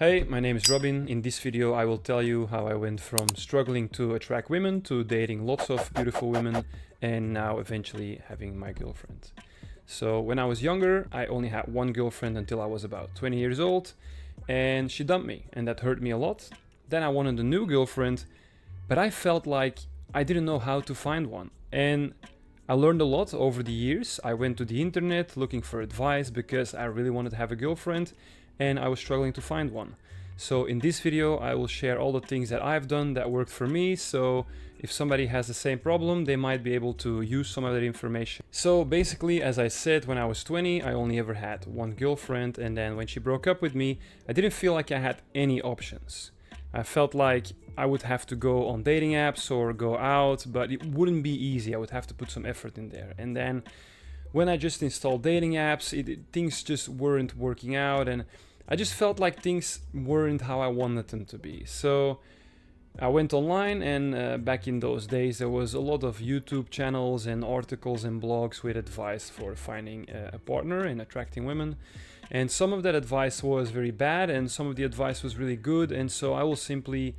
Hey, my name is Robin. In this video I will tell you how I went from struggling to attract women to dating lots of beautiful women and now eventually having my girlfriend. So when I was younger, I only had one girlfriend until I was about 20 years old, and she dumped me and that hurt me a lot. Then I wanted a new girlfriend, but I felt like I didn't know how to find one. And I learned a lot over the years. I went to the internet looking for advice because I really wanted to have a girlfriend and I was struggling to find one. So in this video, I will share all the things that I've done that worked for me. So if somebody has the same problem, they might be able to use some of that information. So basically, as I said, when I was 20, I only ever had one girlfriend. And then when she broke up with me, I didn't feel like I had any options. I felt like I would have to go on dating apps or go out, but it wouldn't be easy. I would have to put some effort in there. And then when I just installed dating apps, things just weren't working out, and I just felt like things weren't how I wanted them to be. So I went online, and back in those days, there was a lot of YouTube channels and articles and blogs with advice for finding a partner and attracting women. And some of that advice was very bad, and some of the advice was really good. And so I will simply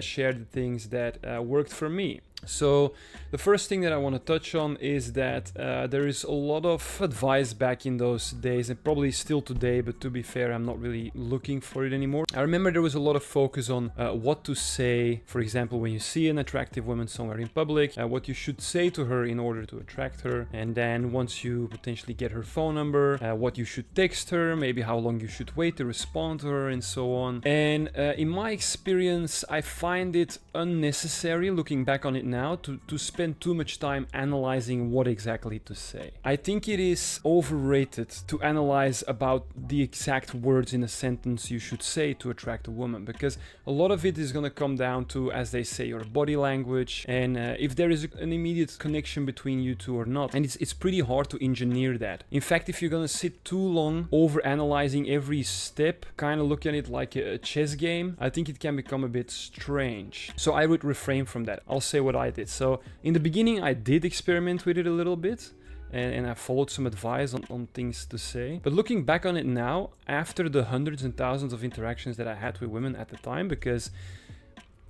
share the things that worked for me. So the first thing that I want to touch on is that there is a lot of advice back in those days, and probably still today, but to be fair, I'm not really looking for it anymore. I remember there was a lot of focus on what to say, for example, when you see an attractive woman somewhere in public, what you should say to her in order to attract her, and then once you potentially get her phone number, what you should text her, maybe how long you should wait to respond to her, and so on. And in my experience, I find it unnecessary, looking back on it now, to spend too much time analyzing what exactly to say. I think it is overrated to analyze about the exact words in a sentence you should say to attract a woman, because a lot of it is going to come down to, as they say, your body language, and if there is an immediate connection between you two or not. And it's pretty hard to engineer that. In fact, if you're going to sit too long over analyzing every step, kind of look at it like a chess game, I think it can become a bit strange. So I would refrain from that. I'll say what I did. So in the beginning, I did experiment with it a little bit, and I followed some advice on things to say. But looking back on it now, after the hundreds and thousands of interactions that I had with women at the time, because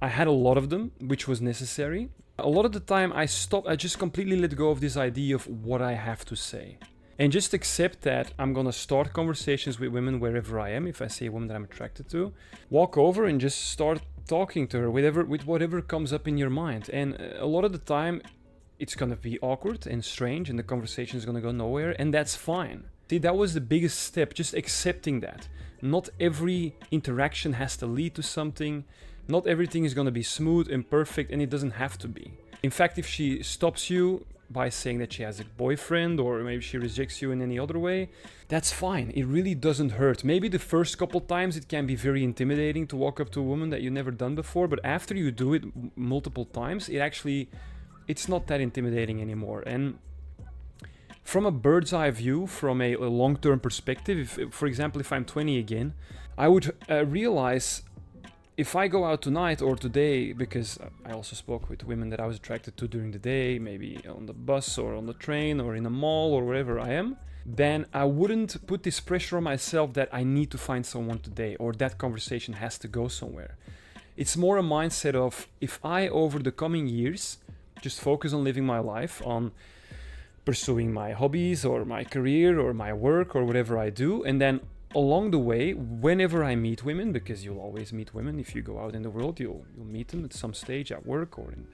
I had a lot of them, which was necessary, a lot of the time I just completely let go of this idea of what I have to say. And just accept that I'm gonna start conversations with women wherever I am. If I see a woman that I'm attracted to, walk over and just start talking to her with whatever comes up in your mind. And a lot of the time, it's gonna be awkward and strange, and the conversation is gonna go nowhere, and that's fine. See, that was the biggest step, just accepting that. Not every interaction has to lead to something. Not everything is gonna be smooth and perfect, and it doesn't have to be. In fact, if she stops you by saying that she has a boyfriend, or maybe she rejects you in any other way, that's fine. It really doesn't hurt. Maybe the first couple times it can be very intimidating to walk up to a woman that you've never done before, but after you do it multiple times, it's not that intimidating anymore. And from a bird's eye view, from a long-term perspective, for example, if I'm 20 again, I would realize, if I go out tonight or today, because I also spoke with women that I was attracted to during the day, maybe on the bus or on the train or in a mall or wherever I am, then I wouldn't put this pressure on myself that I need to find someone today or that conversation has to go somewhere. It's more a mindset of, if I, over the coming years, just focus on living my life, on pursuing my hobbies or my career or my work or whatever I do, and then along the way, whenever I meet women, because you'll always meet women if you go out in the world, you'll meet them at some stage at work or in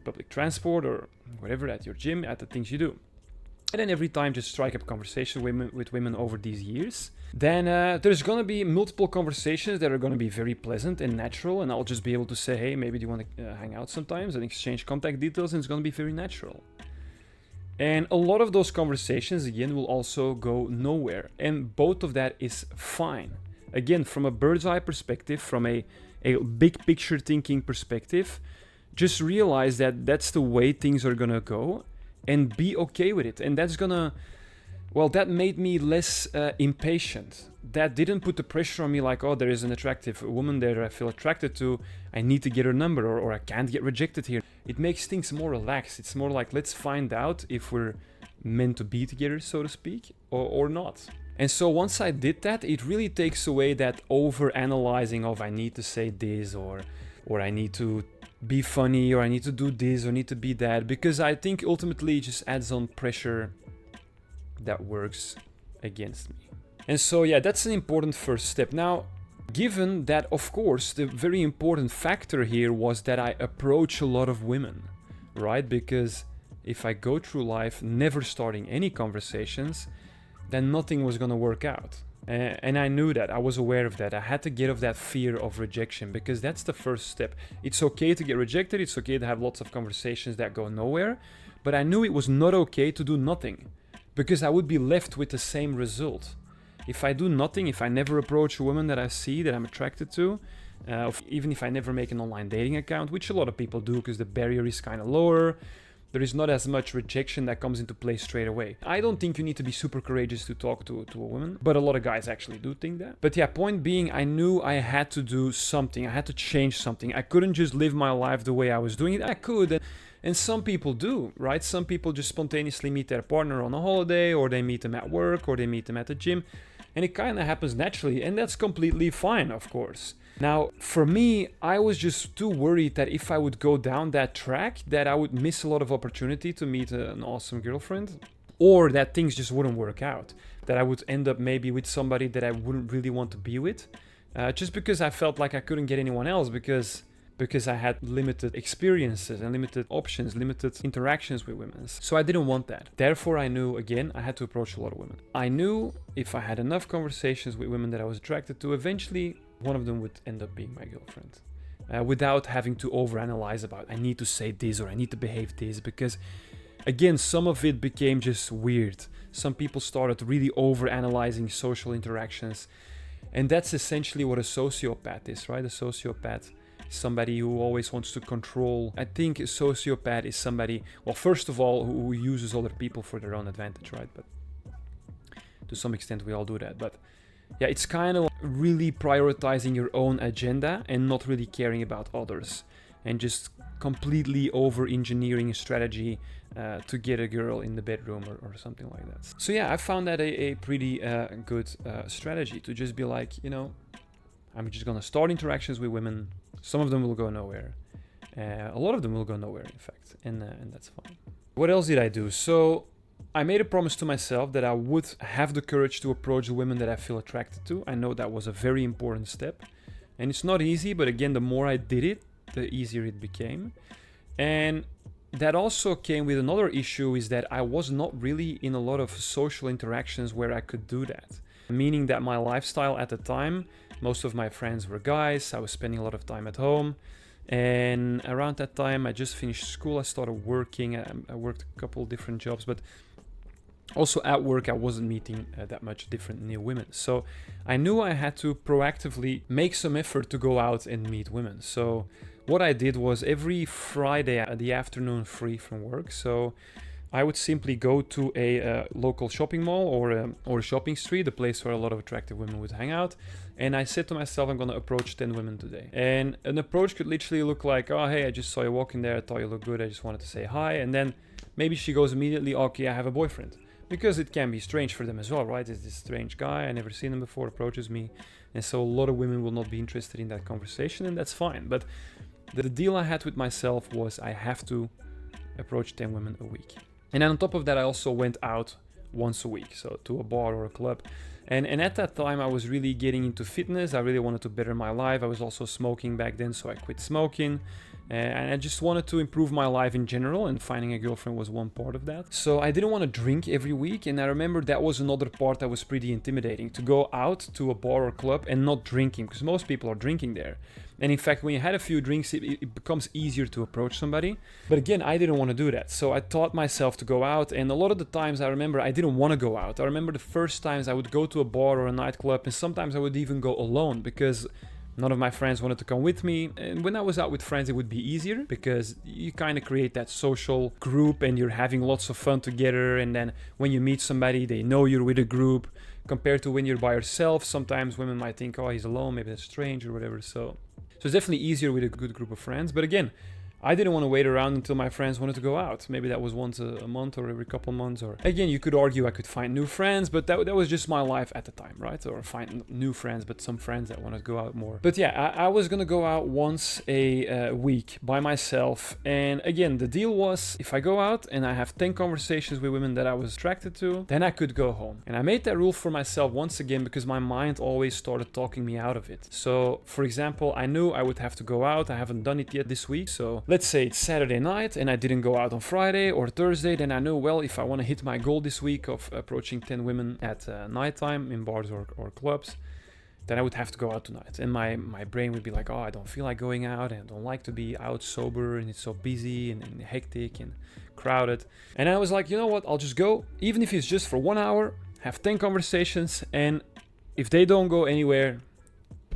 public transport or whatever, at your gym, at the things you do. And then every time just strike up conversation with women over these years. Then there's going to be multiple conversations that are going to be very pleasant and natural, and I'll just be able to say, hey, maybe do you want to hang out sometimes, and exchange contact details, and it's going to be very natural. And a lot of those conversations, again, will also go nowhere. And both of that is fine. Again, from a bird's eye perspective, from a big picture thinking perspective, just realize that that's the way things are gonna go, and be okay with it. And that made me less impatient. That didn't put the pressure on me like, oh, there is an attractive woman there I feel attracted to, I need to get her number, or I can't get rejected here. It makes things more relaxed. It's more like, let's find out if we're meant to be together, so to speak, or not. And so once I did that, it really takes away that over analyzing of I need to say this or I need to be funny or I need to do this or need to be that, because I think ultimately it just adds on pressure that works against me. And so yeah, that's an important first step. Now, given that, of course, the very important factor here was that I approach a lot of women, right? Because if I go through life never starting any conversations, then nothing was gonna work out. And I knew that, I was aware of that. I had to get off that fear of rejection, because that's the first step. It's okay to get rejected, it's okay to have lots of conversations that go nowhere, but I knew it was not okay to do nothing, because I would be left with the same result. If I do nothing, if I never approach a woman that I see, that I'm attracted to, even if I never make an online dating account, which a lot of people do because the barrier is kind of lower, there is not as much rejection that comes into play straight away. I don't think you need to be super courageous to talk to a woman, but a lot of guys actually do think that. But yeah, point being, I knew I had to do something. I had to change something. I couldn't just live my life the way I was doing it. I could, and some people do, right? Some people just spontaneously meet their partner on a holiday, or they meet them at work, or they meet them at the gym, and it kind of happens naturally, and that's completely fine, of course. Now, for me, I was just too worried that if I would go down that track, that I would miss a lot of opportunity to meet an awesome girlfriend, or that things just wouldn't work out, that I would end up maybe with somebody that I wouldn't really want to be with, just because I felt like I couldn't get anyone else, because I had limited experiences and limited options, limited interactions with women. So I didn't want that. Therefore, I knew, again, I had to approach a lot of women. I knew if I had enough conversations with women that I was attracted to, eventually one of them would end up being my girlfriend. Without having to overanalyze about, I need to say this or I need to behave this, because again, some of it became just weird. Some people started really overanalyzing social interactions. And that's essentially what a sociopath is, right? A sociopath, somebody who always wants to control. I think a sociopath is somebody, well, first of all, who uses other people for their own advantage, right? But to some extent, we all do that. But yeah, it's kind of really prioritizing your own agenda and not really caring about others, and just completely over-engineering a strategy to get a girl in the bedroom or something like that. So yeah, I found that a pretty good strategy, to just be like, you know, I'm just gonna start interactions with women. Some of them will go nowhere. A lot of them will go nowhere, in fact, and that's fine. What else did I do? So I made a promise to myself that I would have the courage to approach the women that I feel attracted to. I know that was a very important step, and it's not easy, but again, the more I did it, the easier it became. And that also came with another issue, is that I was not really in a lot of social interactions where I could do that. Meaning that my lifestyle at the time, most of my friends were guys, I was spending a lot of time at home. And around that time, I just finished school, I started working, I worked a couple different jobs, but also at work, I wasn't meeting that much different new women. So I knew I had to proactively make some effort to go out and meet women. So what I did was, every Friday at the afternoon, free from work, so I would simply go to a local shopping mall or a shopping street, a place where a lot of attractive women would hang out. And I said to myself, I'm going to approach 10 women today. And an approach could literally look like, oh, hey, I just saw you walking there. I thought you looked good. I just wanted to say hi. And then maybe she goes immediately, okay, I have a boyfriend. Because it can be strange for them as well, right? It's this strange guy, I never seen him before, approaches me. And so a lot of women will not be interested in that conversation, and that's fine. But the deal I had with myself was, I have to approach 10 women a week. And then on top of that, I also went out once a week, so to a bar or a club. And at that time, I was really getting into fitness. I really wanted to better my life. I was also smoking back then, so I quit smoking. And I just wanted to improve my life in general, and finding a girlfriend was one part of that. So I didn't want to drink every week, and I remember that was another part that was pretty intimidating, to go out to a bar or club and not drinking, because most people are drinking there. And in fact, when you had a few drinks, it becomes easier to approach somebody. But again, I didn't want to do that. So I taught myself to go out, and a lot of the times I remember I didn't want to go out. I remember the first times I would go to a bar or a nightclub, and sometimes I would even go alone, because none of my friends wanted to come with me. And when I was out with friends, it would be easier, because you kind of create that social group and you're having lots of fun together. And then when you meet somebody, they know you're with a group, compared to when you're by yourself. Sometimes women might think, oh, he's alone, maybe that's strange or whatever. So it's definitely easier with a good group of friends. But again, I didn't want to wait around until my friends wanted to go out. Maybe that was once a month or every couple months. Or again, you could argue I could find new friends, but that was just my life at the time, right? Or find new friends, but some friends that wanted to go out more. But yeah, I was gonna go out once a week by myself. And again, the deal was if I go out and I have 10 conversations with women that I was attracted to, then I could go home. And I made that rule for myself once again because my mind always started talking me out of it. So for example, I knew I would have to go out. I haven't done it yet this week. So let's say it's Saturday night and I didn't go out on Friday or Thursday, then I know, well, if I want to hit my goal this week of approaching 10 women at nighttime in bars or clubs, then I would have to go out tonight. And my brain would be like, oh, I don't feel like going out and I don't like to be out sober and it's so busy and hectic and crowded. And I was like, you know what, I'll just go, even if it's just for 1 hour, have 10 conversations, and if they don't go anywhere,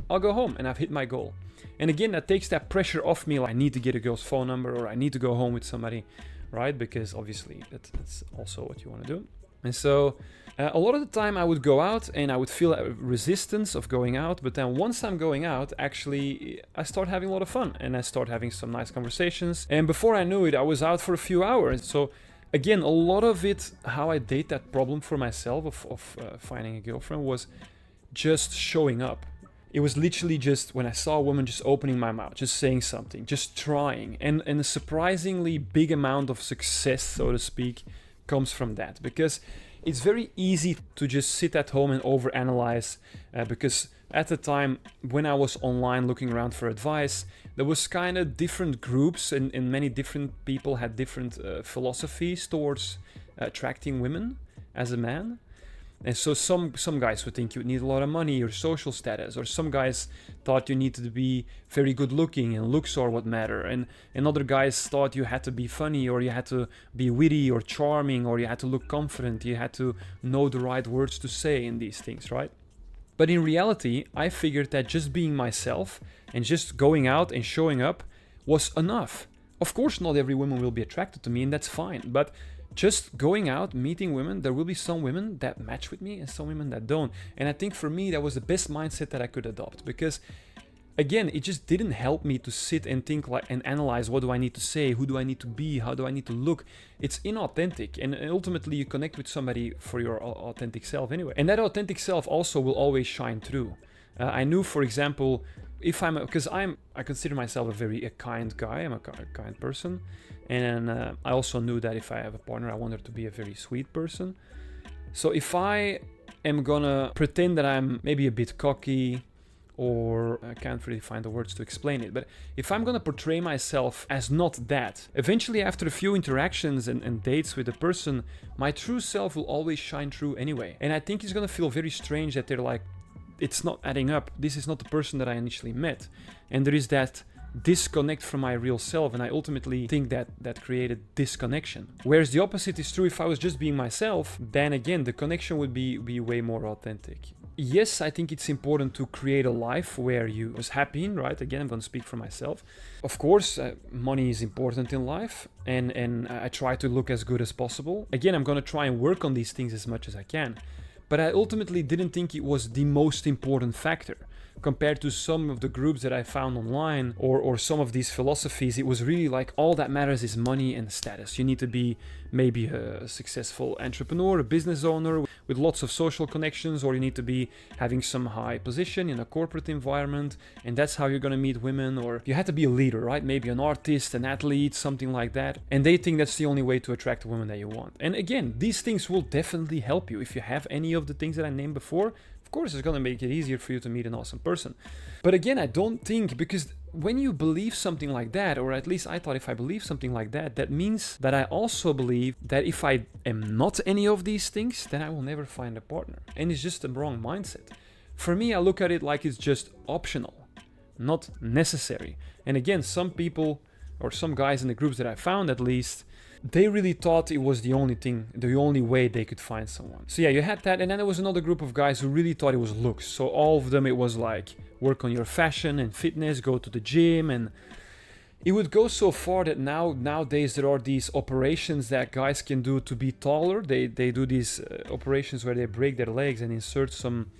I'll go home and I've hit my goal. And again, that takes that pressure off me, like I need to get a girl's phone number or I need to go home with somebody, right? Because obviously that's also what you want to do. And so a lot of the time I would go out and I would feel a resistance of going out. But then once I'm going out, actually, I start having a lot of fun and I start having some nice conversations. And before I knew it, I was out for a few hours. So again, a lot of it, how I date that problem for myself of finding a girlfriend was just showing up. It was literally just when I saw a woman just opening my mouth, just saying something, just trying. And a surprisingly big amount of success, so to speak, comes from that. Because it's very easy to just sit at home and overanalyze. Because at the time when I was online looking around for advice, there was kind of different groups and many different people had different philosophies towards attracting women as a man. And so some guys would think you need a lot of money or social status, or some guys thought you needed to be very good looking and looks are what matter. And other guys thought you had to be funny or you had to be witty or charming or you had to look confident, you had to know the right words to say in these things, right? But in reality, I figured that just being myself and just going out and showing up was enough. Of course, not every woman will be attracted to me, and that's fine. But just going out, meeting women, there will be some women that match with me and some women that don't. And I think for me, that was the best mindset that I could adopt. Because again, it just didn't help me to sit and think like and analyze what do I need to say, who do I need to be, how do I need to look. It's inauthentic, and ultimately you connect with somebody for your authentic self anyway. And that authentic self also will always shine through. I knew, for example, if I consider myself a kind guy, I'm a kind person, and I also knew that if I have a partner, I want her to be a very sweet person. So if I am gonna pretend that I'm maybe a bit cocky, or I can't really find the words to explain it, but if I'm gonna portray myself as not that, eventually after a few interactions and dates with a person, my true self will always shine through anyway. And I think it's gonna feel very strange that they're like, it's not adding up, this is not the person that I initially met. And there is that disconnect from my real self, and I ultimately think that created disconnection. Whereas the opposite is true. If I was just being myself, then again the connection would be way more authentic. Yes, I think it's important to create a life where you was happy in, right? Again, I'm going to speak for myself. Of course, money is important in life, and I try to look as good as possible. Again, I'm going to try and work on these things as much as I can. But I ultimately didn't think it was the most important factor. Compared to some of the groups that I found online or some of these philosophies, it was really like all that matters is money and status. You need to be maybe a successful entrepreneur, a business owner with lots of social connections, or you need to be having some high position in a corporate environment, and that's how you're going to meet women. Or you had to be a leader, right? Maybe an artist, an athlete, something like that. And they think that's the only way to attract a woman that you want. And again, these things will definitely help you. If you have any of the things that I named before, of course, it's going to make it easier for you to meet an awesome person. But again, I don't think, because when you believe something like that, or at least I thought if I believe something like that, that means that I also believe that if I am not any of these things, then I will never find a partner. And it's just a wrong mindset. For me, I look at it like it's just optional, not necessary. And again, some people, or some guys in the groups that I found at least, they really thought it was the only thing, the only way they could find someone. So yeah, you had that. And then there was another group of guys who really thought it was looks. So all of them, it was like, work on your fashion and fitness, go to the gym. And it would go so far that nowadays there are these operations that guys can do to be taller. They do these operations where they break their legs and insert some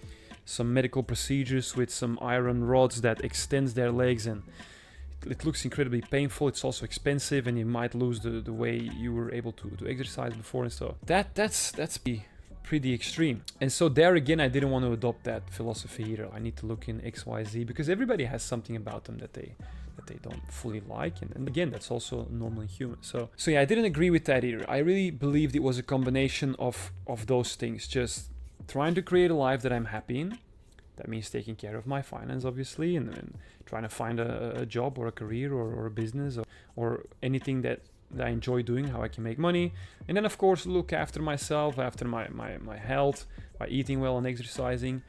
medical procedures with some iron rods that extends their legs, and it looks incredibly painful. It's also expensive, and you might lose the way you were able to exercise before, and so that's pretty extreme. And so there again, I didn't want to adopt that philosophy either. I need to look in XYZ because everybody has something about them that they don't fully like, and again, that's also normally human. So yeah, I didn't agree with that either. I really believed it was a combination of those things, just trying to create a life that I'm happy in. That means taking care of my finance, obviously, and trying to find a job or a career or a business or anything that I enjoy doing, how I can make money. And then, of course, look after myself, after my health, by eating well and exercising.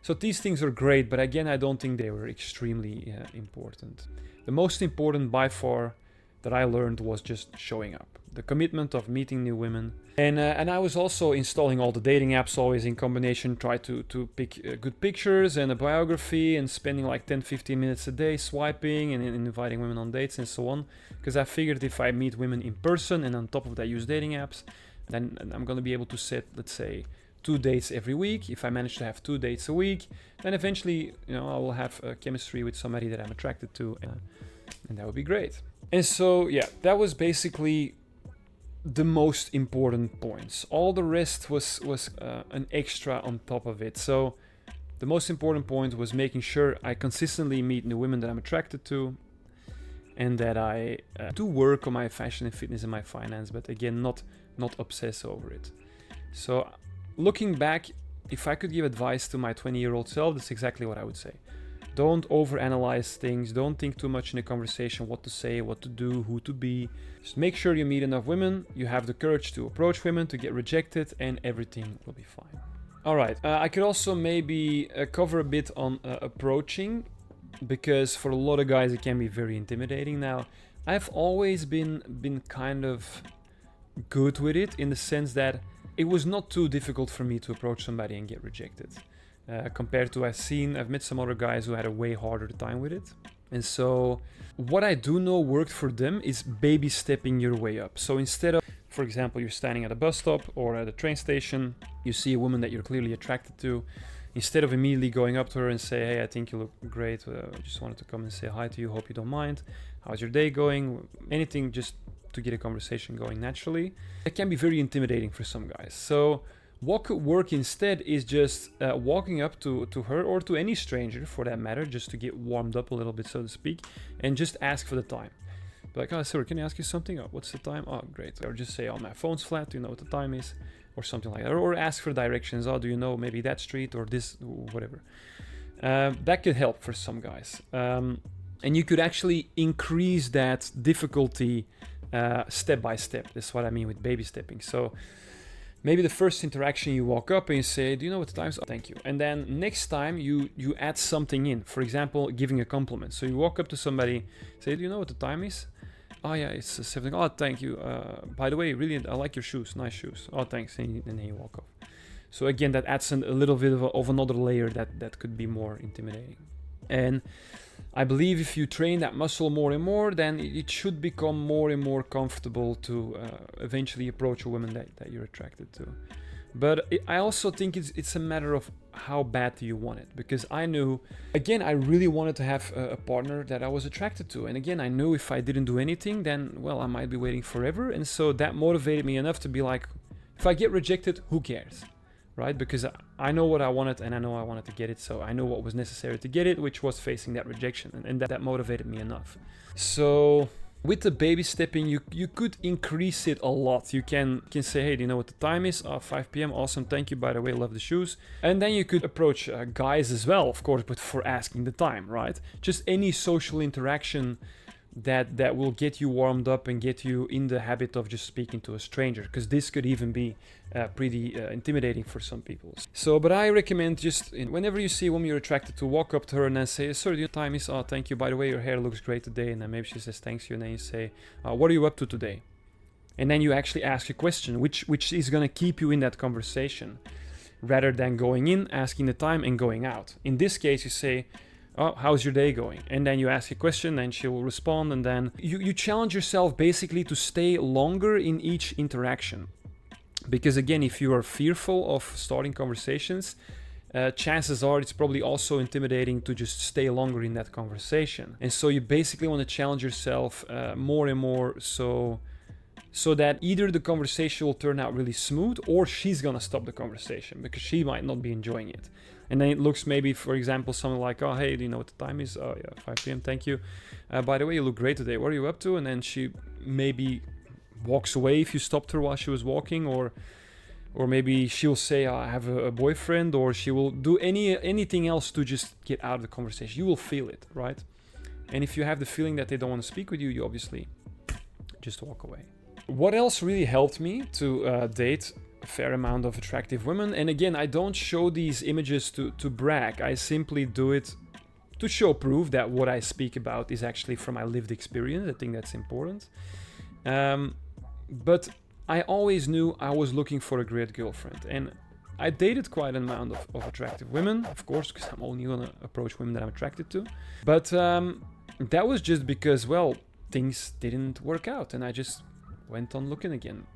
So these things are great, but again, I don't think they were extremely important. The most important by far that I learned was just showing up. The commitment of meeting new women. And I was also installing all the dating apps, always in combination, try to pick good pictures and a biography, and spending like 10-15 minutes a day swiping and inviting women on dates and so on. Because I figured if I meet women in person and on top of that use dating apps, then I'm going to be able to set, let's say, 2 dates every week. If I manage to have 2 dates a week, then eventually, I will have a chemistry with somebody that I'm attracted to, and that would be great. And so, yeah, that was basically the most important points. All the rest was an extra on top of it. So the most important point was making sure I consistently meet new women that I'm attracted to, and that I do work on my fashion and fitness and my finance, but again, not obsess over it. So looking back, if I could give advice to my 20-year-old self, that's exactly what I would say. Don't overanalyze things. Don't think too much in a conversation, what to say, what to do, who to be. Just make sure you meet enough women, you have the courage to approach women, to get rejected, and everything will be fine. All right, I could also maybe cover a bit on approaching, because for a lot of guys it can be very intimidating. Now, I've always been kind of good with it, in the sense that it was not too difficult for me to approach somebody and get rejected. Compared to I've met some other guys who had a way harder time with it. And so what I do know worked for them is baby stepping your way up. So instead of, for example, you're standing at a bus stop or at a train station, you see a woman that you're clearly attracted to, instead of immediately going up to her and say, hey, I think you look great, I just wanted to come and say hi to you, hope you don't mind, how's your day going, anything just to get a conversation going naturally. It can be very intimidating for some guys. So what could work instead is just walking up to her, or to any stranger for that matter, just to get warmed up a little bit, so to speak, and just ask for the time. Be like, oh, sorry, can I ask you something? Oh, what's the time? Oh, great. Or just say, oh, my phone's flat, do you know what the time is? Or something like that. Or ask for directions. Oh, do you know maybe that street or this, whatever. That could help for some guys. And you could actually increase that difficulty step by step. That's what I mean with baby stepping. So maybe the first interaction you walk up and you say, do you know what the time is? Oh, thank you. And then next time you add something in. For example, giving a compliment. So you walk up to somebody, say, do you know what the time is? Oh yeah, it's 7. Oh, thank you. By the way, really, I like your shoes. Nice shoes. Oh, thanks. And then you walk off. So again, that adds a little bit of another layer that could be more intimidating. And I believe if you train that muscle more and more, then it should become more and more comfortable to eventually approach a woman that you're attracted to. But I also think it's a matter of how bad do you want it. Because I knew, again, I really wanted to have a partner that I was attracted to. And again, I knew if I didn't do anything, then, well, I might be waiting forever. And so that motivated me enough to be like, if I get rejected, who cares? Right? Because I know what I wanted, and I know I wanted to get it. So I know what was necessary to get it, which was facing that rejection. And that motivated me enough. So with the baby stepping, you could increase it a lot. You can say, hey, do you know what the time is? 5 p.m. Awesome. Thank you. By the way, love the shoes. And then you could approach guys as well, of course, but for asking the time, right? Just any social interaction that will get you warmed up and get you in the habit of just speaking to a stranger, because this could even be pretty intimidating for some people. So, but I recommend just whenever you see a woman you're attracted to, walk up to her and then say, sorry, your time is, oh, thank you, by the way, your hair looks great today. And then maybe she says thanks you, and then you say, what are you up to today? And then you actually ask a question which is going to keep you in that conversation, rather than going in, asking the time, and going out. In this case, you say, oh, how's your day going? And then you ask a question, and she will respond, and then you challenge yourself basically to stay longer in each interaction. Because again, if you are fearful of starting conversations, chances are it's probably also intimidating to just stay longer in that conversation. And so you basically want to challenge yourself more and more, so that either the conversation will turn out really smooth, or she's gonna stop the conversation because she might not be enjoying it. And then it looks maybe, for example, something like, oh, hey, do you know what the time is? Oh yeah, 5 p.m. Thank you. By the way, you look great today. What are you up to? And then she maybe walks away if you stopped her while she was walking, or maybe she'll say, oh, I have a boyfriend, or she will do anything else to just get out of the conversation. You will feel it, right? And if you have the feeling that they don't want to speak with you, you obviously just walk away. What else really helped me to date a fair amount of attractive women? And again, I don't show these images to brag. I simply do it to show proof that what I speak about is actually from my lived experience. I think that's important. But I always knew I was looking for a great girlfriend, and I dated quite an amount of attractive women, of course, because I'm only gonna approach women that I'm attracted to. But that was just because, well, things didn't work out, and I just went on looking again.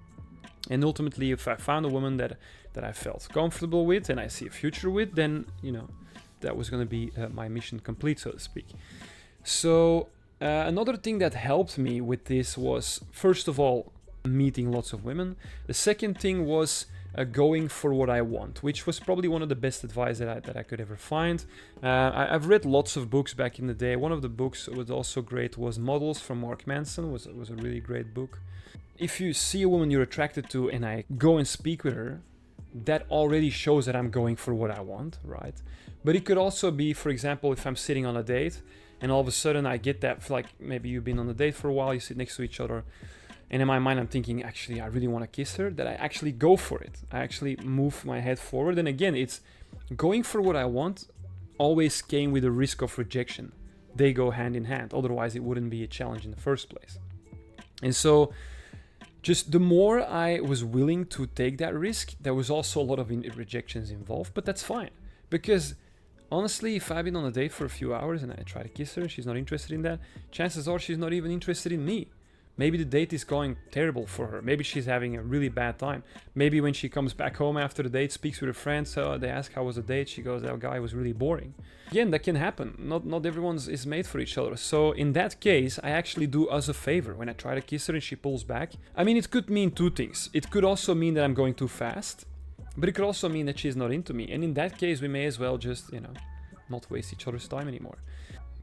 And ultimately, if I found a woman that I felt comfortable with and I see a future with, then, you know, that was gonna be my mission complete, so to speak. So another thing that helped me with this was, first of all, meeting lots of women. The second thing was going for what I want, which was probably one of the best advice that I could ever find. I've read lots of books back in the day. One of the books that was also great was Models from Mark Manson. Was a really great book. If you see a woman you're attracted to and I go and speak with her, that already shows that I'm going for what I want, right? But it could also be, for example, if I'm sitting on a date and all of a sudden I get that, like maybe you've been on a date for a while, you sit next to each other, and in my mind I'm thinking, actually, I really want to kiss her, that I actually go for it. I actually move my head forward. And again, it's going for what I want always came with a risk of rejection. They go hand in hand. Otherwise, it wouldn't be a challenge in the first place. And so just the more I was willing to take that risk, there was also a lot of rejections involved, but that's fine. Because honestly, if I've been on a date for a few hours and I try to kiss her and she's not interested in that, chances are she's not even interested in me. Maybe the date is going terrible for her. Maybe she's having a really bad time. Maybe when she comes back home after the date, speaks with her friends, so they ask how was the date, she goes, that guy was really boring. Again, that can happen. Not everyone is made for each other. So in that case, I actually do us a favor when I try to kiss her and she pulls back. I mean, it could mean two things. It could also mean that I'm going too fast, but it could also mean that she's not into me. And in that case, we may as well just, you know, not waste each other's time anymore.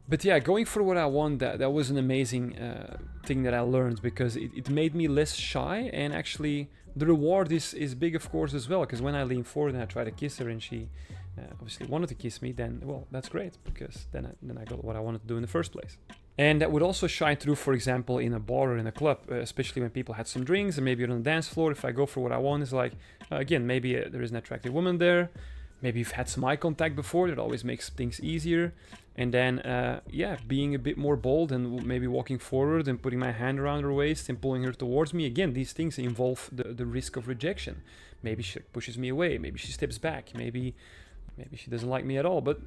But yeah, going for what I want, that was an amazing thing that I learned, because it made me less shy, and actually the reward is big, of course, as well, because when I lean forward and I try to kiss her and she obviously wanted to kiss me, then, well, that's great, because then I got what I wanted to do in the first place. And that would also shine through, for example, in a bar or in a club, especially when people had some drinks and maybe you're on the dance floor. If I go for what I want, it's like, again, maybe there is an attractive woman there. Maybe you've had some eye contact before, that always makes things easier. And then, yeah, being a bit more bold and maybe walking forward and putting my hand around her waist and pulling her towards me. Again, these things involve the risk of rejection. Maybe she pushes me away. Maybe she steps back. Maybe she doesn't like me at all. But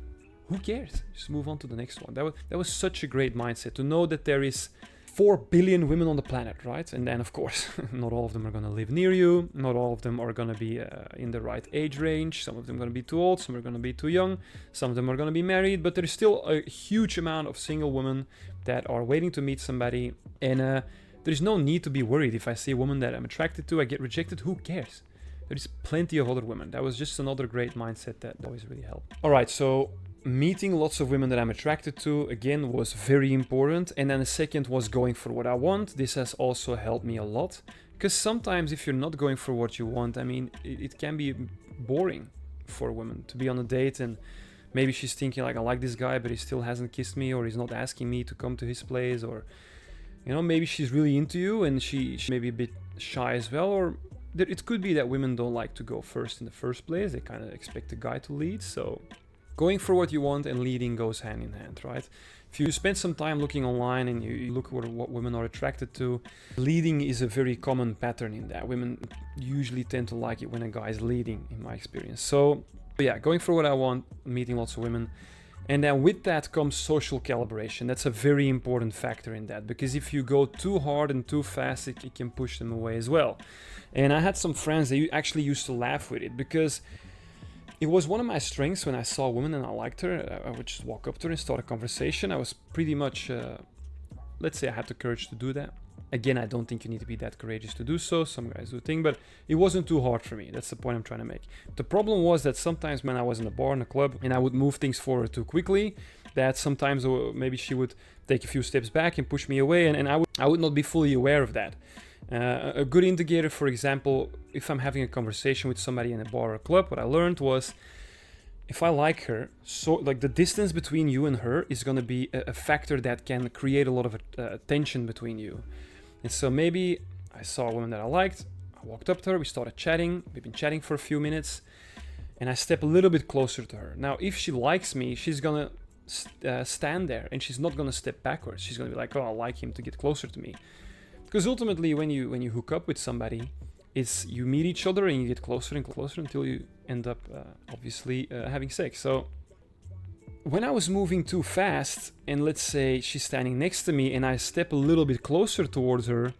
who cares? Just move on to the next one. That was such a great mindset, to know that there is 4 billion women on the planet, right? And then, of course, not all of them are going to live near you. Not all of them are going to be in the right age range. Some of them are going to be too old. Some are going to be too young. Some of them are going to be married. But there's still a huge amount of single women that are waiting to meet somebody. And there's no need to be worried. If I see a woman that I'm attracted to, I get rejected, who cares? There's plenty of other women. That was just another great mindset that always really helped. All right, so meeting lots of women that I'm attracted to, again, was very important. And then the second was going for what I want. This has also helped me a lot, because sometimes if you're not going for what you want, I mean, it can be boring for a woman to be on a date and maybe she's thinking like, I like this guy, but he still hasn't kissed me, or he's not asking me to come to his place, or, you know, maybe she's really into you and she may be a bit shy as well, or it could be that women don't like to go first in the first place. They kind of expect the guy to lead. So going for what you want and leading goes hand in hand, right? If you spend some time looking online and you look at what women are attracted to, leading is a very common pattern in that. Women usually tend to like it when a guy is leading, in my experience. So yeah, going for what I want, meeting lots of women. And then with that comes social calibration. That's a very important factor in that, because if you go too hard and too fast, it can push them away as well. And I had some friends that actually used to laugh with it, because it was one of my strengths when I saw a woman and I liked her. I would just walk up to her and start a conversation. I was pretty much, let's say I had the courage to do that. Again, I don't think you need to be that courageous to do so. Some guys do think, but it wasn't too hard for me. That's the point I'm trying to make. The problem was that sometimes when I was in a bar, in a club, and I would move things forward too quickly, that sometimes maybe she would take a few steps back and push me away, and I would not be fully aware of that. A good indicator, for example, if I'm having a conversation with somebody in a bar or a club, what I learned was, if I like her, so like the distance between you and her is going to be a factor that can create a lot of tension between you. And so maybe I saw a woman that I liked, I walked up to her, we started chatting, we've been chatting for a few minutes, and I step a little bit closer to her. Now, if she likes me, she's going to stand there and she's not going to step backwards. She's going to be like, oh, I like him to get closer to me. Because ultimately, when you hook up with somebody, it's you meet each other and you get closer and closer until you end up obviously having sex. So when I was moving too fast, and let's say she's standing next to me and I step a little bit closer towards her,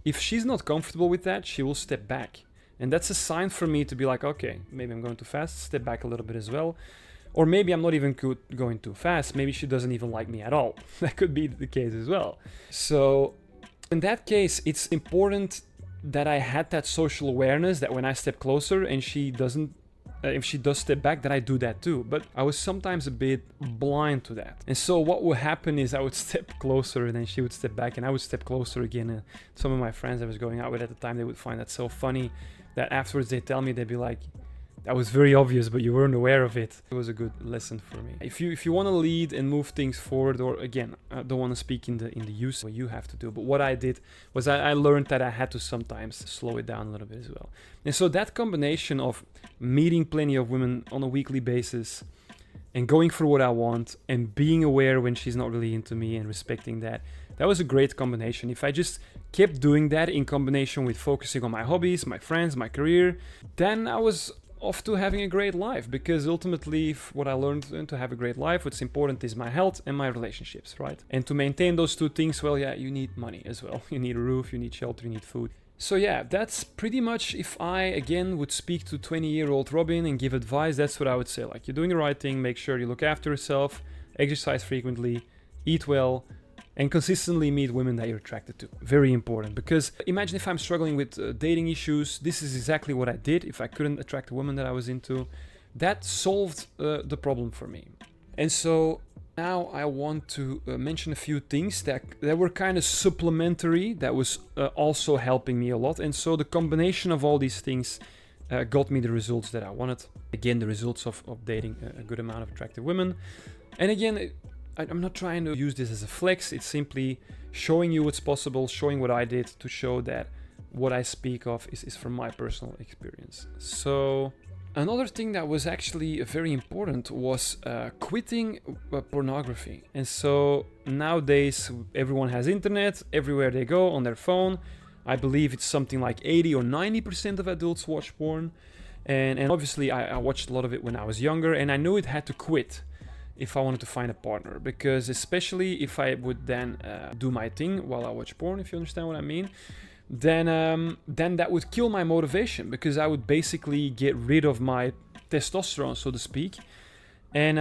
if she's not comfortable with that, she will step back. And that's a sign for me to be like, okay, maybe I'm going too fast, step back a little bit as well. Or maybe I'm not even going too fast, maybe she doesn't even like me at all. That could be the case as well. So in that case, it's important that I had that social awareness that when I step closer and she doesn't, if she does step back, that I do that too. But I was sometimes a bit blind to that. And so what would happen is I would step closer and then she would step back and I would step closer again. And some of my friends I was going out with at the time, they would find that so funny that afterwards they tell me, they'd be like, that was very obvious, but you weren't aware of it. It was a good lesson for me. If you want to lead and move things forward, or again, I don't want to speak in the use what you have to do, but what I did was I learned that I had to sometimes slow it down a little bit as well. And so that combination of meeting plenty of women on a weekly basis and going for what I want and being aware when she's not really into me and respecting that, that was a great combination. If I just kept doing that in combination with focusing on my hobbies, my friends, my career, then I was off to having a great life, because ultimately what I learned to have a great life, what's important is my health and my relationships, right? And to maintain those two things, well, yeah, you need money as well. You need a roof, you need shelter, you need food. So yeah, that's pretty much, if I again would speak to 20-year-old Robin and give advice, that's what I would say. Like, you're doing the right thing, make sure you look after yourself, exercise frequently, eat well, and consistently meet women that you're attracted to. Very important, because imagine if I'm struggling with dating issues, this is exactly what I did. If I couldn't attract a woman that I was into, that solved the problem for me. And so now I want to mention a few things that were kind of supplementary, that was also helping me a lot. And so the combination of all these things got me the results that I wanted. Again, the results of dating a good amount of attractive women. And again, I'm not trying to use this as a flex, it's simply showing you what's possible, showing what I did to show that what I speak of is from my personal experience. So another thing that was actually very important was quitting pornography. And so nowadays everyone has internet, everywhere they go on their phone. I believe it's something like 80 or 90% of adults watch porn. And obviously I watched a lot of it when I was younger, and I knew it had to quit if I wanted to find a partner, because especially if I would then do my thing while I watch porn, if you understand what I mean, then that would kill my motivation, because I would basically get rid of my testosterone, so to speak. And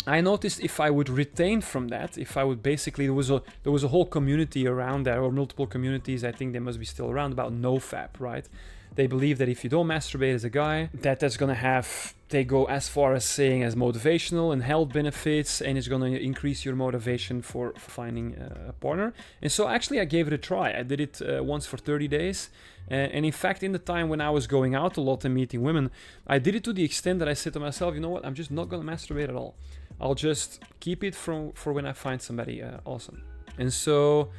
I noticed if I would retain from that, if I would basically, there was a whole community around that, or multiple communities, I think they must be still around, about NoFap, right? They believe that if you don't masturbate as a guy, that's going to have, they go as far as saying as motivational and health benefits, and it's going to increase your motivation for finding a partner. And so actually I gave it a try. I did it once for 30 days. And in fact, in the time when I was going out a lot and meeting women, I did it to the extent that I said to myself, you know what, I'm just not going to masturbate at all. I'll just keep it for when I find somebody awesome. And so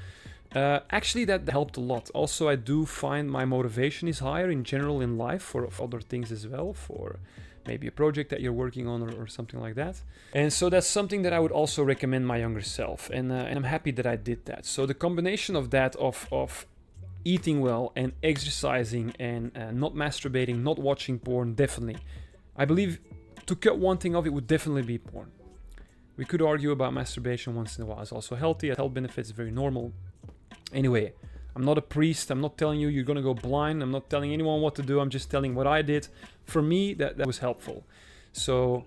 actually that helped a lot. Also, I do find my motivation is higher in general in life for other things as well, for maybe a project that you're working on or something like that. And so that's something that I would also recommend my younger self. And I'm happy that I did that. So the combination of that, of eating well and exercising and not masturbating, not watching porn, definitely. I believe to cut one thing off, it would definitely be porn. We could argue about masturbation once in a while. It's also healthy, health benefits, very normal. Anyway, I'm not a priest. I'm not telling you you're going to go blind. I'm not telling anyone what to do. I'm just telling what I did. For me, that was helpful. So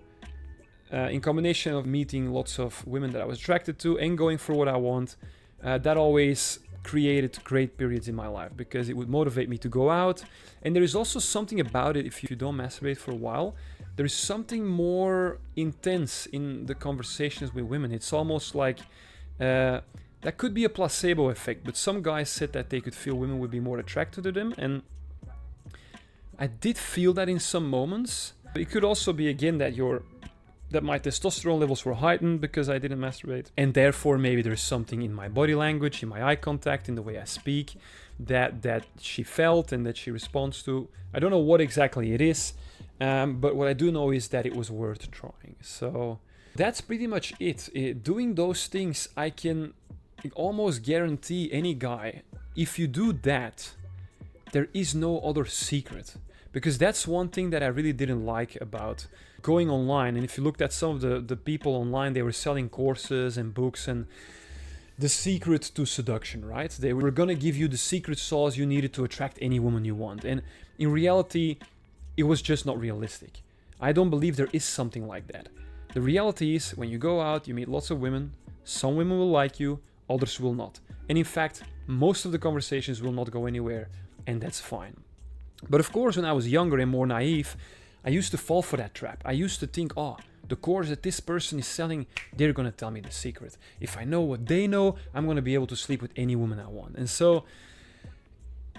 in combination of meeting lots of women that I was attracted to and going for what I want, that always created great periods in my life because it would motivate me to go out. And there is also something about it, if you don't masturbate for a while, there is something more intense in the conversations with women. It's almost like that could be a placebo effect, but some guys said that they could feel women would be more attracted to them, and I did feel that in some moments. It could also be again that my testosterone levels were heightened because I didn't masturbate, and therefore maybe there's something in my body language, in my eye contact, in the way I speak that she felt and that she responds to. I don't know what exactly it is, but what I do know is that it was worth trying. So that's pretty much it. Doing those things, I can almost guarantee any guy, if you do that, there is no other secret. Because that's one thing that I really didn't like about going online. And if you looked at some of the people online, they were selling courses and books and the secret to seduction, right? They were gonna give you the secret sauce you needed to attract any woman you want. And in reality, it was just not realistic. I don't believe there is something like that. The reality is, when you go out, you meet lots of women. Some women will like you, others will not. And in fact, most of the conversations will not go anywhere, and that's fine. But of course, when I was younger and more naive, I used to fall for that trap. I used to think, oh, the course that this person is selling, they're gonna tell me the secret. If I know what they know, I'm gonna be able to sleep with any woman I want. And so,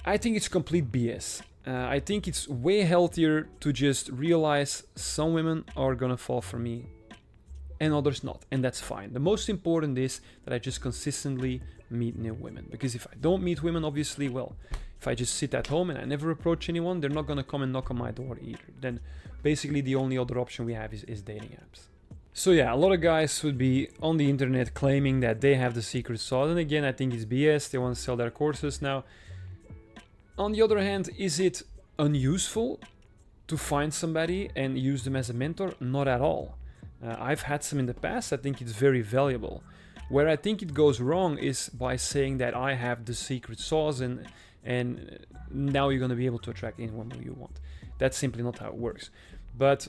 I think it's complete BS. I think it's way healthier to just realize some women are gonna fall for me and others not, and that's fine. The most important is that I just consistently meet new women, because if I don't meet women, obviously, well, if I just sit at home and I never approach anyone, they're not gonna come and knock on my door either. Then basically the only other option we have is dating apps. So yeah, a lot of guys would be on the internet claiming that they have the secret sauce, and again, I think it's BS. They want to sell their courses. Now, on the other hand, is it unuseful to find somebody and use them as a mentor? Not at all. I've had some in the past. I think it's very valuable. Where I think it goes wrong is by saying that I have the secret sauce and now you're going to be able to attract anyone you want. That's simply not how it works. But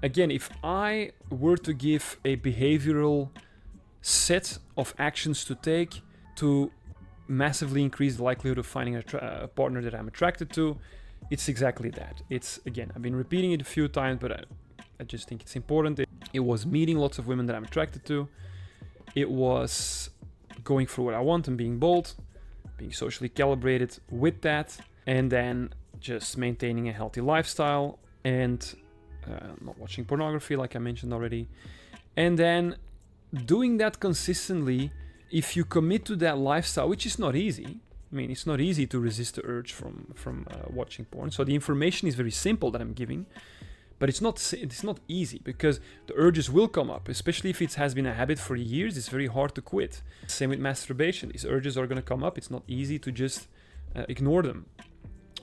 again, if I were to give a behavioral set of actions to take to massively increase the likelihood of finding a partner that I'm attracted to, it's exactly that. It's, again, I've been repeating it a few times, but I just think it's important. It was meeting lots of women that I'm attracted to. It was going for what I want and being bold, being socially calibrated with that, and then just maintaining a healthy lifestyle and not watching pornography, like I mentioned already. And then doing that consistently, if you commit to that lifestyle, which is not easy. I mean, it's not easy to resist the urge from watching porn. So the information is very simple that I'm giving. But it's not easy, because the urges will come up, especially if it has been a habit for years. It's very hard to quit. Same with masturbation. These urges are going to come up. It's not easy to just ignore them.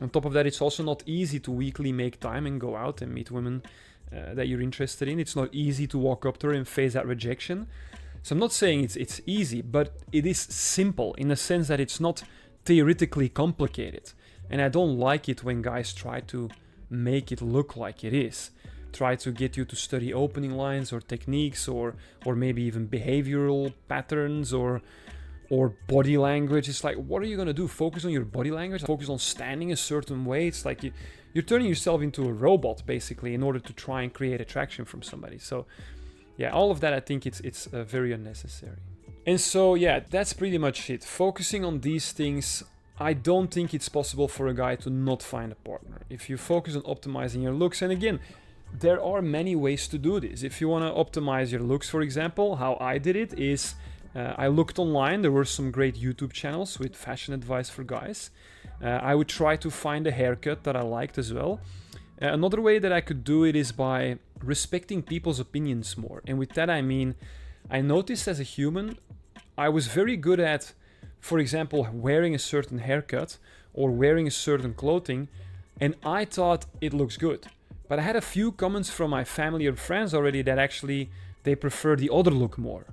On top of that, it's also not easy to weekly make time and go out and meet women that you're interested in. It's not easy to walk up to her and face that rejection. So I'm not saying it's easy, but it is simple in the sense that it's not theoretically complicated. And I don't like it when guys try to make it look like it is. Try to get you to study opening lines or techniques or maybe even behavioral patterns or body language. It's like, what are you gonna do? Focus on your body language? Focus on standing a certain way? It's like you're turning yourself into a robot basically in order to try and create attraction from somebody. So yeah, all of that, I think it's very unnecessary. And so yeah, that's pretty much it. Focusing on these things, I don't think it's possible for a guy to not find a partner. If you focus on optimizing your looks, and again, there are many ways to do this. If you want to optimize your looks, for example, how I did it is I looked online. There were some great YouTube channels with fashion advice for guys. I would try to find a haircut that I liked as well. Another way that I could do it is by respecting people's opinions more. And with that, I mean, I noticed as a human, I was very good at, for example, wearing a certain haircut or wearing a certain clothing, and I thought it looks good. But I had a few comments from my family or friends already that actually they prefer the other look more,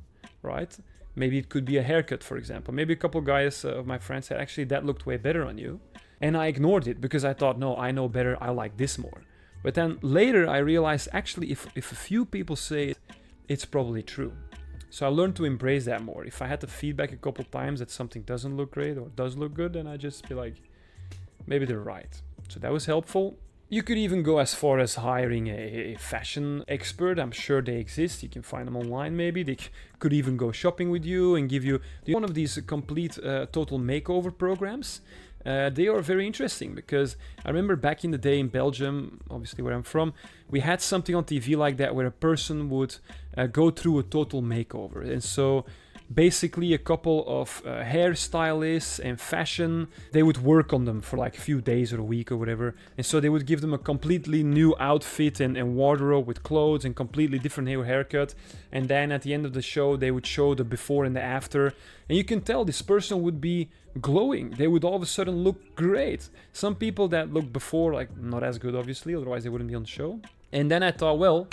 right? Maybe it could be a haircut, for example. Maybe a couple guys of my friends said, actually, that looked way better on you. And I ignored it because I thought, no, I know better. I like this more. But then later I realized, actually, if a few people say it, it's probably true. So I learned to embrace that more. If I had to feedback a couple times that something doesn't look great or does look good, then I just be like, maybe they're right. So that was helpful. You could even go as far as hiring a fashion expert. I'm sure they exist. You can find them online maybe. They could even go shopping with you and give you one of these complete total makeover programs. They are very interesting because I remember back in the day in Belgium, obviously where I'm from, we had something on TV like that where a person would go through a total makeover. And so basically a couple of hairstylists and fashion, they would work on them for like a few days or a week or whatever. And so they would give them a completely new outfit and wardrobe with clothes and completely different haircut. And then at the end of the show, they would show the before and the after. And you can tell this person would be glowing. They would all of a sudden look great. Some people that looked before, like not as good, obviously, otherwise they wouldn't be on the show. And then I thought, well,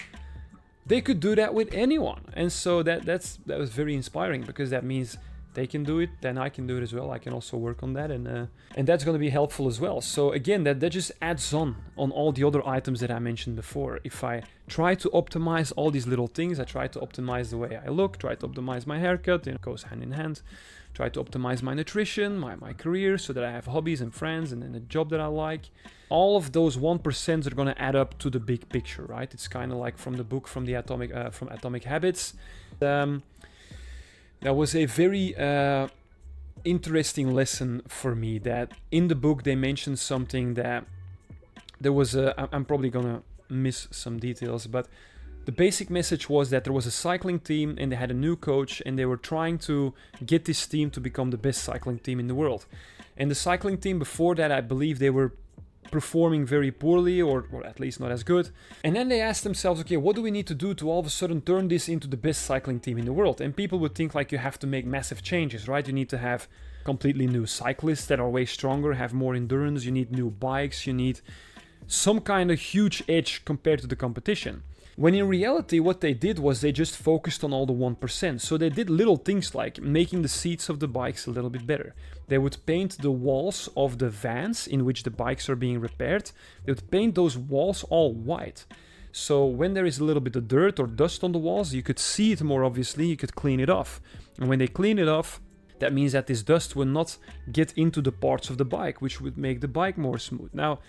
they could do that with anyone. And so that was very inspiring because that means they can do it, then I can do it as well. I can also work on that, and that's going to be helpful as well. So again, that just adds on all the other items that I mentioned before. If I try to optimize all these little things, I try to optimize the way I look, try to optimize my haircut, it goes hand in hand. Try to optimize my nutrition, my career, so that I have hobbies and friends and a job that I like. All of those 1% are going to add up to the big picture, right? It's kind of like from the book from Atomic Habits. That was a very interesting lesson for me. That in the book they mentioned something that there was I'm probably gonna miss some details, but the basic message was that there was a cycling team and they had a new coach and they were trying to get this team to become the best cycling team in the world. And the cycling team before that, I believe they were performing very poorly or at least not as good. And then they asked themselves, okay, what do we need to do to all of a sudden turn this into the best cycling team in the world? And people would think like you have to make massive changes, right? You need to have completely new cyclists that are way stronger, have more endurance, you need new bikes, you need some kind of huge edge compared to the competition. When in reality, what they did was they just focused on all the 1%. So they did little things like making the seats of the bikes a little bit better. They would paint the walls of the vans in which the bikes are being repaired. They would paint those walls all white. So when there is a little bit of dirt or dust on the walls, you could see it more obviously, you could clean it off. And when they clean it off, that means that this dust will not get into the parts of the bike, which would make the bike more smooth. Now,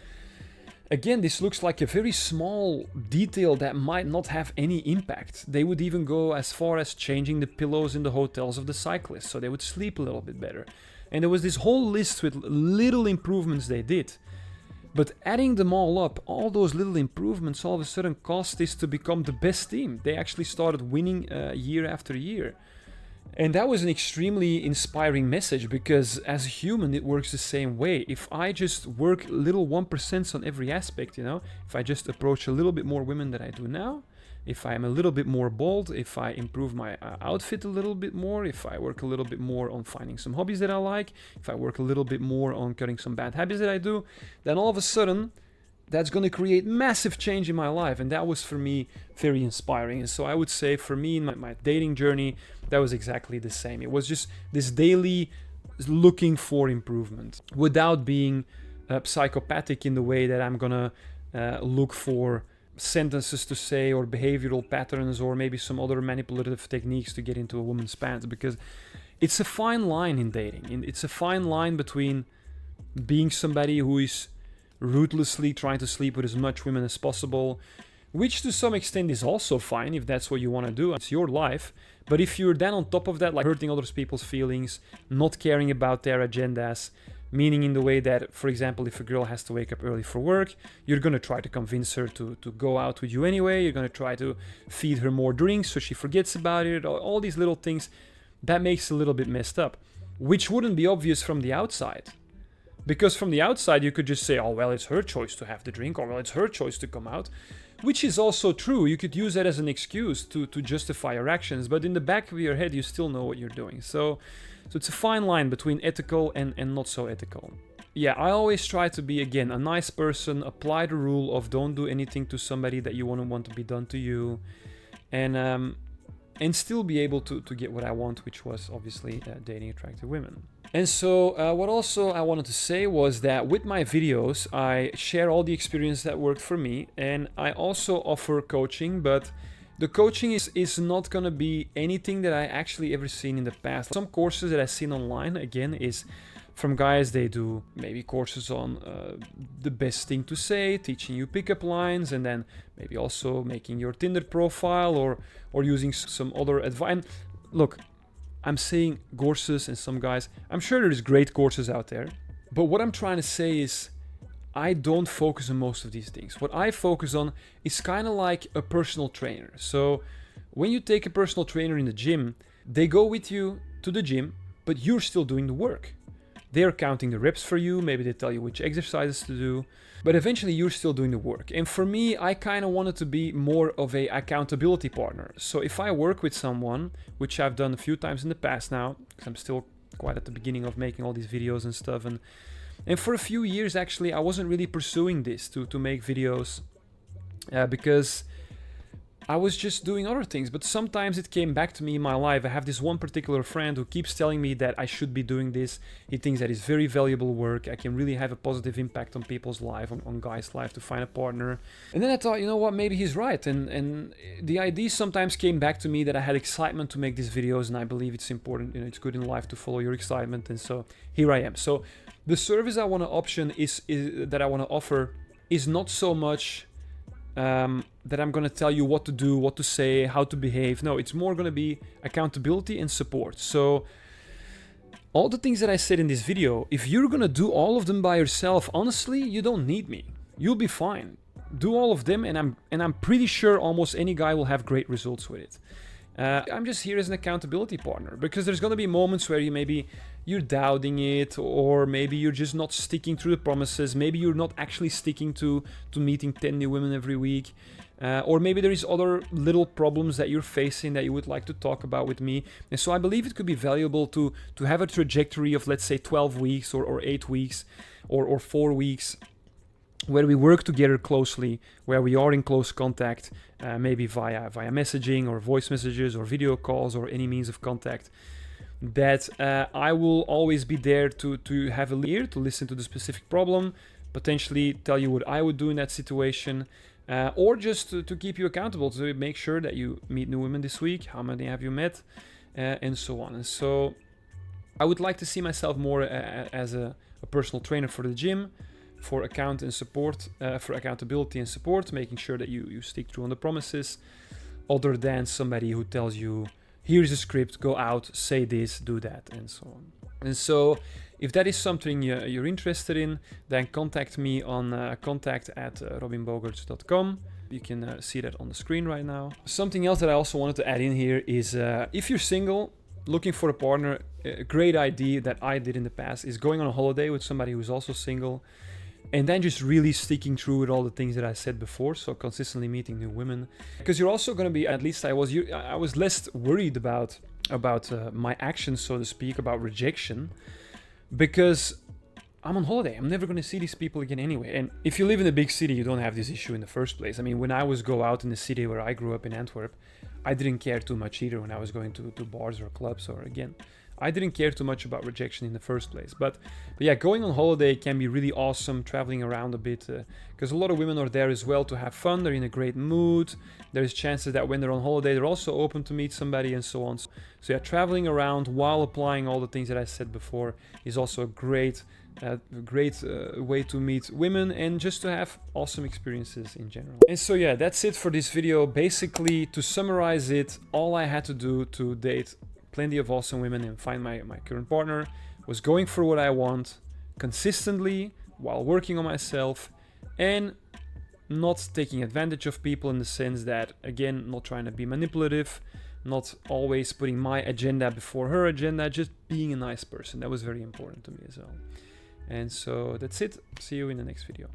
again, this looks like a very small detail that might not have any impact. They would even go as far as changing the pillows in the hotels of the cyclists, so they would sleep a little bit better. And there was this whole list with little improvements they did. But adding them all up, all those little improvements all of a sudden caused this to become the best team. They actually started winning year after year. And that was an extremely inspiring message because as a human, it works the same way. If I just work little 1% on every aspect, if I just approach a little bit more women than I do now, if I'm a little bit more bold, if I improve my outfit a little bit more, if I work a little bit more on finding some hobbies that I like, if I work a little bit more on cutting some bad habits that I do, then all of a sudden, that's going to create massive change in my life. And that was for me very inspiring. And so I would say for me in my dating journey, that was exactly the same. It was just this daily looking for improvement without being psychopathic in the way that I'm going to look for sentences to say or behavioral patterns or maybe some other manipulative techniques to get into a woman's pants, because it's a fine line in dating. It's a fine line between being somebody who is ruthlessly trying to sleep with as much women as possible, which to some extent is also fine if that's what you want to do. It's your life. But if you're then on top of that, like hurting other people's feelings, not caring about their agendas, meaning in the way that, for example, if a girl has to wake up early for work, you're going to try to convince her to go out with you anyway. You're going to try to feed her more drinks so she forgets about it. All these little things, that makes it a little bit messed up, which wouldn't be obvious from the outside. Because from the outside, you could just say, oh, well, it's her choice to have the drink, or well, it's her choice to come out, which is also true. You could use that as an excuse to justify your actions, but in the back of your head, you still know what you're doing. So it's a fine line between ethical and not so ethical. Yeah, I always try to be, again, a nice person, apply the rule of don't do anything to somebody that you wouldn't want to be done to you. And and still be able to get what I want, which was obviously dating attractive women. And so what also I wanted to say was that with my videos, I share all the experience that worked for me, and I also offer coaching, but the coaching is not going to be anything that I actually ever seen in the past. Some courses that I've seen online, again, is from guys. They do maybe courses on the best thing to say, teaching you pickup lines, and then maybe also making your Tinder profile or using some other advice. And look, I'm saying courses and some guys, I'm sure there's great courses out there, but what I'm trying to say is I don't focus on most of these things. What I focus on is kind of like a personal trainer. So when you take a personal trainer in the gym, they go with you to the gym, but you're still doing the work. They're counting the reps for you, maybe they tell you which exercises to do, but eventually you're still doing the work. And for me, I kind of wanted to be more of a accountability partner. So if I work with someone, which I've done a few times in the past now, because I'm still quite at the beginning of making all these videos and stuff, and for a few years actually I wasn't really pursuing this to make videos because I was just doing other things, but sometimes it came back to me in my life. I have this one particular friend who keeps telling me that I should be doing this. He thinks that it's very valuable work. I can really have a positive impact on people's life, on guys' life, to find a partner. And then I thought, you know what, maybe he's right. And the idea sometimes came back to me that I had excitement to make these videos, and I believe it's important, it's good in life to follow your excitement. And so here I am. So the service I want to that I want to offer is not so much that I'm going to tell you what to do, what to say, how to behave. No, it's more going to be accountability and support. So all the things that I said in this video, if you're going to do all of them by yourself, honestly, you don't need me. You'll be fine. Do all of them, and I'm pretty sure almost any guy will have great results with it. I'm just here as an accountability partner, because there's going to be moments where you're doubting it, or maybe you're just not sticking to the promises. Maybe you're not actually sticking to meeting 10 new women every week. Or maybe there is other little problems that you're facing that you would like to talk about with me. And so I believe it could be valuable to have a trajectory of, let's say, 12 weeks or 8 weeks or 4 weeks, where we work together closely, where we are in close contact, maybe via messaging or voice messages or video calls or any means of contact, that I will always be there to have a ear, to listen to the specific problem, potentially tell you what I would do in that situation, or just to keep you accountable, to make sure that you meet new women this week, how many have you met, and so on. And so I would like to see myself more as a personal trainer for the gym, for account and support, for accountability and support, making sure that you stick through on the promises, other than somebody who tells you, here's a script, go out, say this, do that, and so on. And so if that is something you're interested in, then contact me on contact@robinbogaerts.com. You can see that on the screen right now. Something else that I also wanted to add in here is if you're single, looking for a partner, a great idea that I did in the past is going on a holiday with somebody who's also single, and then just really sticking through with all the things that I said before. So consistently meeting new women, because you're also going to be, at least I was less worried about my actions, so to speak, about rejection, because I'm on holiday. I'm never going to see these people again anyway. And if you live in a big city, you don't have this issue in the first place. I mean, when I was go out in the city where I grew up in Antwerp, I didn't care too much either when I was going to bars or clubs, or again, I didn't care too much about rejection in the first place. But yeah, going on holiday can be really awesome, traveling around a bit, because a lot of women are there as well to have fun. They're in a great mood. There's chances that when they're on holiday, they're also open to meet somebody and so on. So yeah, traveling around while applying all the things that I said before is also a great way to meet women and just to have awesome experiences in general. And so yeah, that's it for this video. Basically, to summarize it, all I had to do to date plenty of awesome women and find my current partner was going for what I want consistently while working on myself, and not taking advantage of people, in the sense that, again, not trying to be manipulative, not always putting my agenda before her agenda, just being a nice person. That was very important to me as well. And so that's it. See you in the next video.